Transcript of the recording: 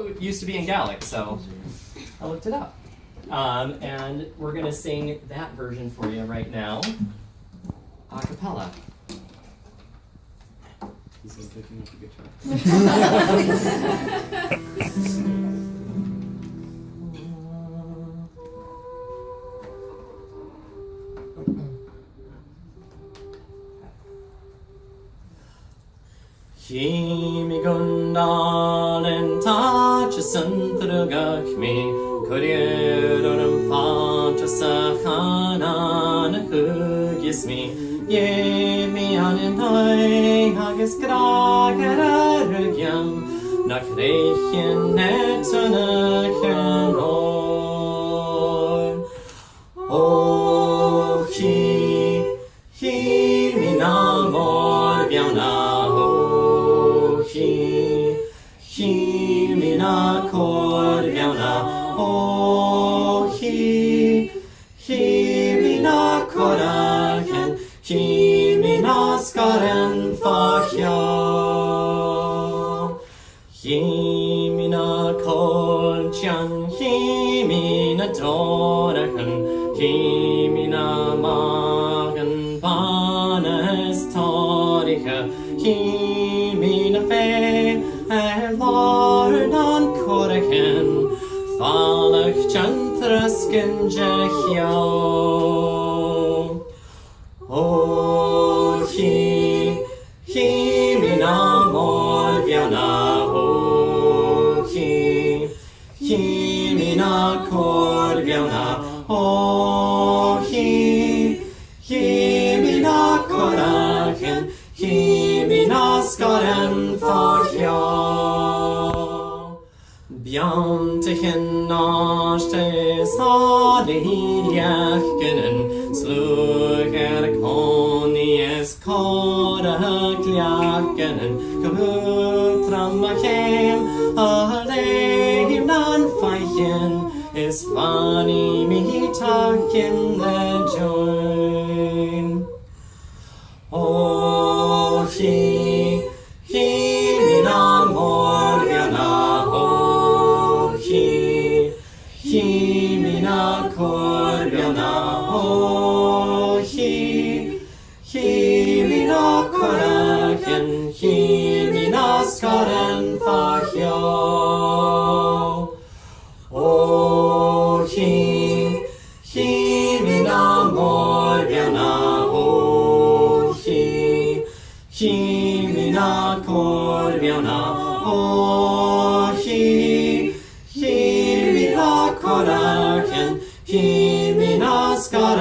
It used to be in Gaelic, so I looked it up. And we're going to sing that version for you right now, a cappella. He's picking up the guitar. Himi gundalen tacha santrugakmi kurierum facha sahanan hugismi yemi anentai hages gragerargyam nakrechen netunachen or hi mi namor viana Himina korviana, oh himina koraken, himina skaren fachja. Himina kolchan, himina doraken, himina magen banes torike, himina fe. Lord on Koraken, Falach Chantraskin Jehio. Oh, himina morviana, oh, himina korviana, oh, himina koraken, himina skaren fachja. Bjantichen naste saliljäkenen sluger konies korakljäkenen kabutramma kem alegimnan feichen is funny me taken the join. Oh, himina morviana, oh, himina korviana, oh, himina koraken, himina skaren fachja. Oh, himina morviana, Himina korviana, oh, himina koraken, himina skaren